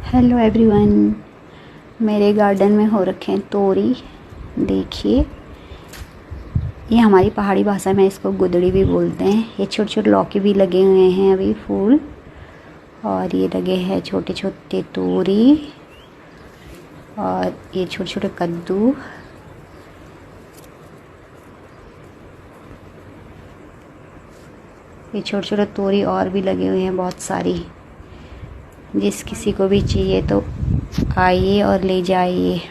Hello everyone, मेरे garden में हो रखे हैं तोरी। देखिए, ये हमारी पहाड़ी भाषा में इसको गुदड़ी भी बोलते हैं। ये छोटे छोटे लौकी भी लगे हुए हैं अभी फूल, और ये लगे हैं छोटे छोटे तोरी, और ये छोटे छोटे कद्दू। ये छोटे छोटे तोरी और भी लगे हुए हैं बहुत सारी। जिस किसी को भी चाहिए तो आइए और ले जाइए।